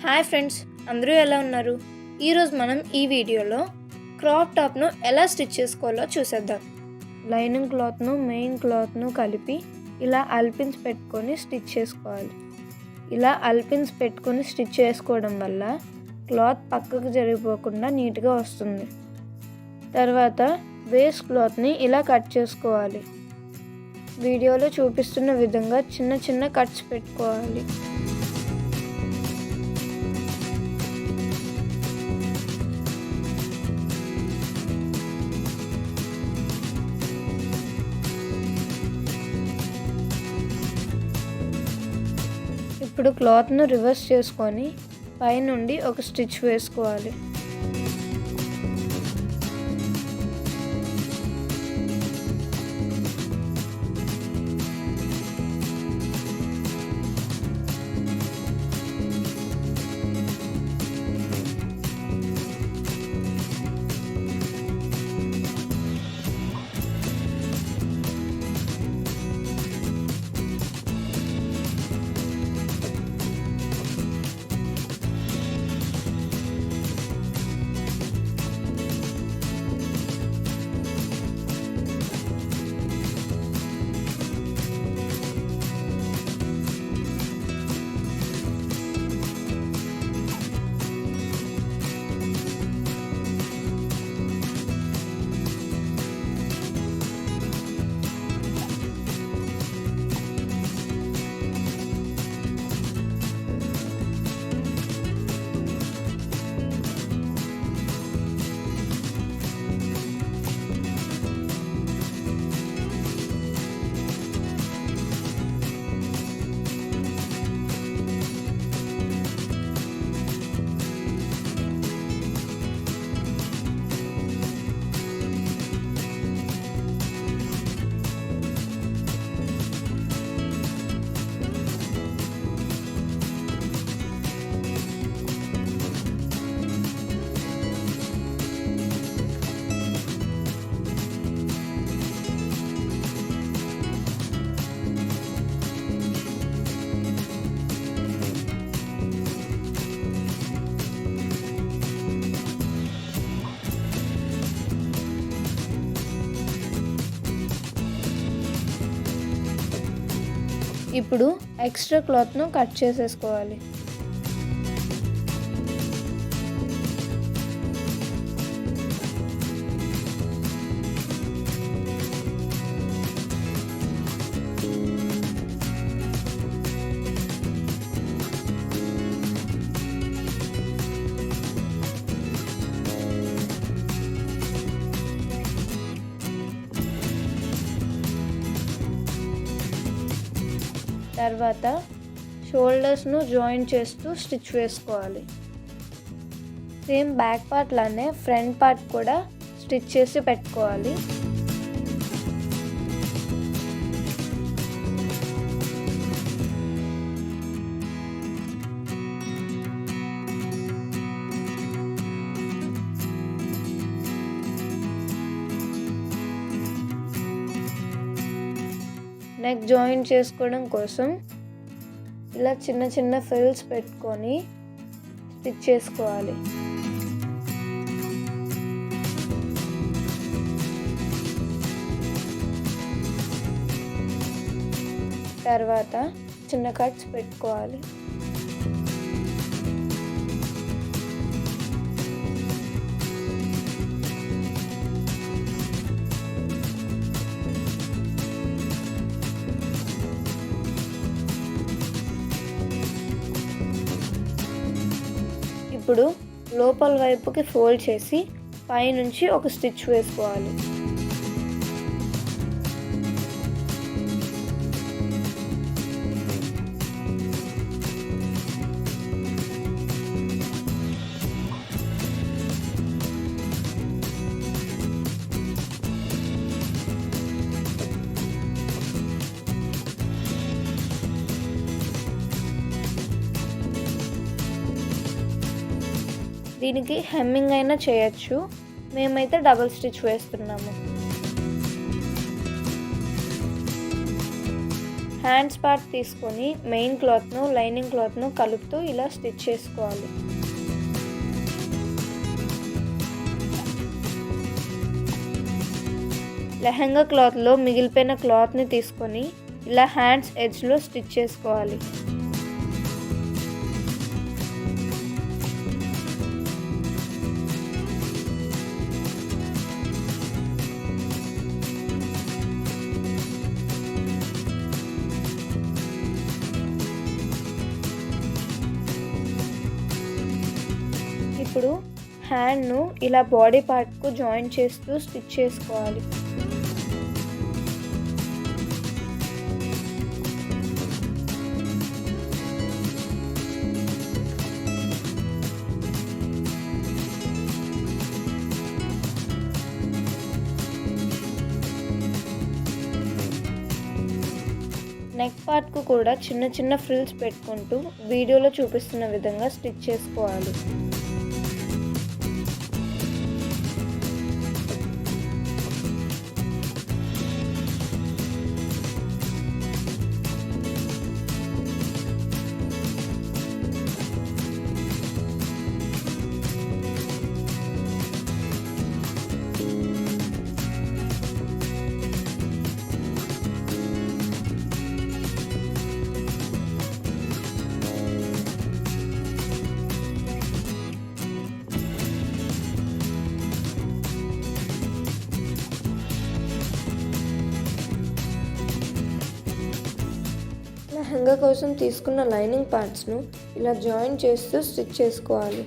Hi friends, అందరూ ఎలా ఉన్నారు? ఈరోజు మనం ఈ వీడియోలో క్రాప్ టాప్ను ఎలా స్టిచ్ చేసుకోవాలో చూసేద్దాం. లైనింగ్ క్లాత్ను మెయిన్ క్లాత్ను కలిపి ఇలా అల్పిన్స్ పెట్టుకొని స్టిచ్ చేసుకోవాలి. ఇలా అల్పిన్స్ పెట్టుకొని స్టిచ్ చేసుకోవడం వల్ల క్లాత్ పక్కకు జరిగిపోకుండా నీట్గా వస్తుంది. తర్వాత వేస్ట్ క్లాత్ని ఇలా కట్ చేసుకోవాలి. వీడియోలో చూపిస్తున్న విధంగా చిన్న చిన్న కట్స్ పెట్టుకోవాలి. ఇప్పుడు క్లాత్ను రివర్స్ చేసుకొని పైనుండి ఒక స్టిచ్ వేసుకోవాలి. ఇప్పుడు ఎక్స్ట్రా క్లాత్ను కట్ చేసేసుకోవాలి. తర్వాత షోల్డర్స్ను జాయిన్ చేస్తూ స్టిచ్ వేసుకోవాలి. సేమ్ బ్యాక్ పార్ట్ లానే ఫ్రంట్ పార్ట్ కూడా స్టిచ్ చేసి పెట్టుకోవాలి. నెక్ జాయిన్ చేసుకోవడం కోసం ఇలా చిన్న చిన్న ఫ్రిల్స్ పెట్టుకొని స్టిచ్ చేసుకోవాలి. తర్వాత చిన్న కట్స్ పెట్టుకోవాలి. ఇప్పుడు లోపల వైపుకి ఫోల్డ్ చేసి పైనుంచి ఒక స్టిచ్ వేసుకోవాలి. దీనికి హెమ్మింగ్ అయినా చేయొచ్చు, మేమైతే డబుల్ స్టిచ్ వేస్తున్నాము. హ్యాండ్స్ పార్ట్ తీసుకొని మెయిన్ క్లాత్ను లైనింగ్ క్లాత్ను కలుపుతూ ఇలా స్టిచ్ చేసుకోవాలి. లెహంగా క్లాత్లో మిగిలిపోయిన క్లాత్ని తీసుకొని ఇలా హ్యాండ్స్ ఎడ్జ్లో స్టిచ్ చేసుకోవాలి. ఇప్పుడు హ్యాండ్ను ఇలా బాడీ పార్ట్కు జాయిన్ చేస్తూ స్టిచ్ చేసుకోవాలి. నెక్ పార్ట్కు కూడా చిన్న చిన్న ఫ్రిల్స్ పెట్టుకుంటూ వీడియోలో చూపిస్తున్న విధంగా స్టిచ్ చేసుకోవాలి. లెహంగా కోసం తీసుకున్న లైనింగ్ పార్ట్స్ను ఇలా జాయిన్ చేస్తూ స్టిచ్ చేసుకోవాలి.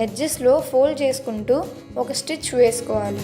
ఎడ్జెస్లో ఫోల్డ్ చేసుకుంటూ ఒక స్టిచ్ వేసుకోవాలి.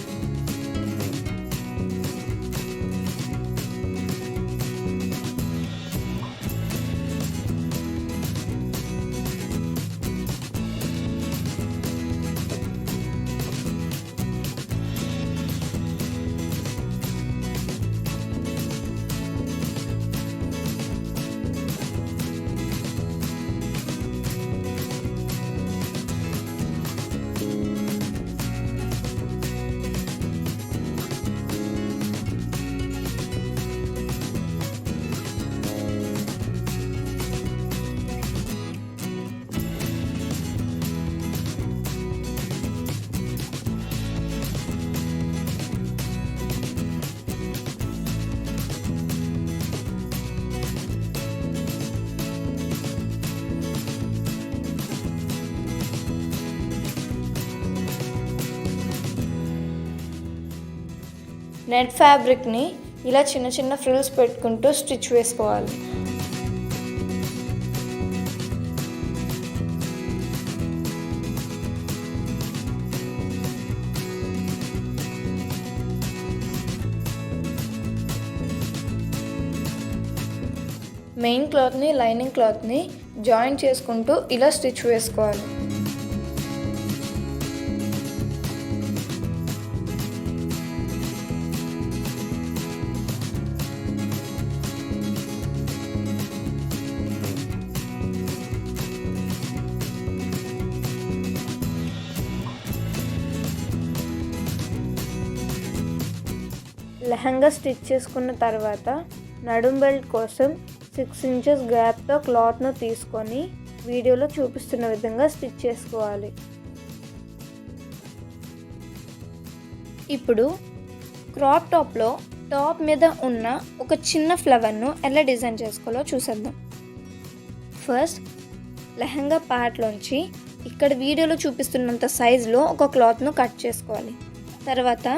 నెట్ ఫ్యాబ్రిక్ని ఇలా చిన్న చిన్న ఫ్రిల్స్ పెట్టుకుంటూ స్టిచ్ వేసుకోవాలి. మెయిన్ క్లాత్ని లైనింగ్ క్లాత్ని జాయిన్ చేసుకుంటూ ఇలా స్టిచ్ వేసుకోవాలి. లెహంగా స్టిచ్ చేసుకున్న తర్వాత నడుం బెల్ట్ కోసం 6 ఇంచెస్ గ్యాప్తో క్లాత్ను తీసుకొని వీడియోలో చూపిస్తున్న విధంగా స్టిచ్ చేసుకోవాలి. ఇప్పుడు క్రాప్ టాప్లో టాప్ మీద ఉన్న ఒక చిన్న ఫ్లవర్ను ఎలా డిజైన్ చేసుకోవాలో చూసేద్దాం. ఫస్ట్ లెహంగా పార్ట్లోంచి ఇక్కడ వీడియోలో చూపిస్తున్నంత సైజులో ఒక క్లాత్ను కట్ చేసుకోవాలి. తర్వాత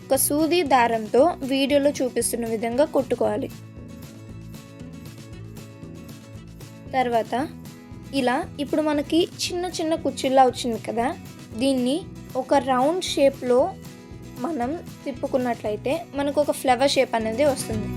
ఒక సూది దారంతో వీడియోలో చూపిస్తున్న విధంగా కుట్టుకోవాలి. తర్వాత ఇలా ఇప్పుడు మనకి చిన్న చిన్న కుచ్చిళ్ళ వచ్చింది కదా, దీన్ని ఒక రౌండ్ షేప్లో మనం తిప్పుకున్నట్లయితే మనకు ఒక ఫ్లవర్ షేప్ అనేది వస్తుంది.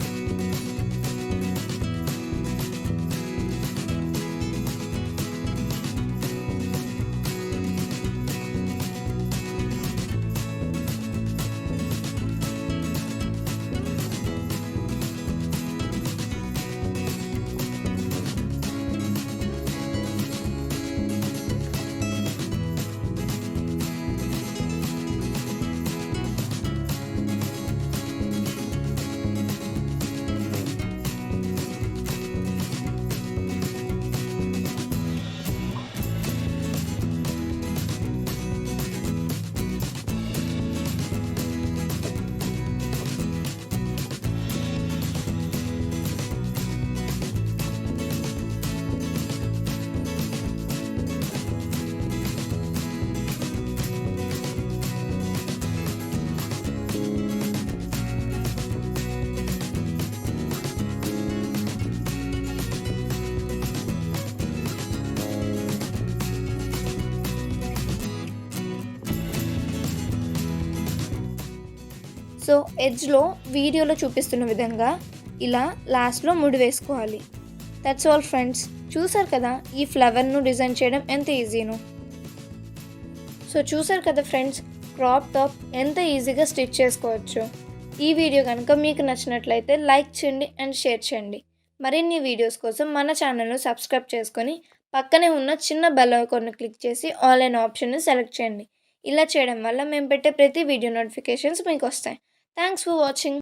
సో ఎడ్జ్లో వీడియోలో చూపిస్తున్న విధంగా ఇలా లాస్ట్లో ముడి వేసుకోవాలి. That's all friends. చూసారు కదా ఈ ఫ్లవర్ను డిజైన్ చేయడం ఎంత ఈజీనో. సో చూసారు కదా ఫ్రెండ్స్, క్రాప్ టాప్ ఎంత ఈజీగా స్టిచ్ చేసుకోవచ్చు. ఈ వీడియో కనుక మీకు నచ్చినట్లయితే లైక్ చేయండి అండ్ షేర్ చేయండి. మరిన్ని వీడియోస్ కోసం మన ఛానల్ను సబ్స్క్రైబ్ చేసుకొని పక్కనే ఉన్న చిన్న బెల్ ఐకాన్ను క్లిక్ చేసి ఆల్ అనే ఆప్షన్ని సెలెక్ట్ చేయండి. ఇలా చేయడం వల్ల మేము పెట్టే ప్రతి వీడియో నోటిఫికేషన్స్ మీకు వస్తాయి. Thanks for watching.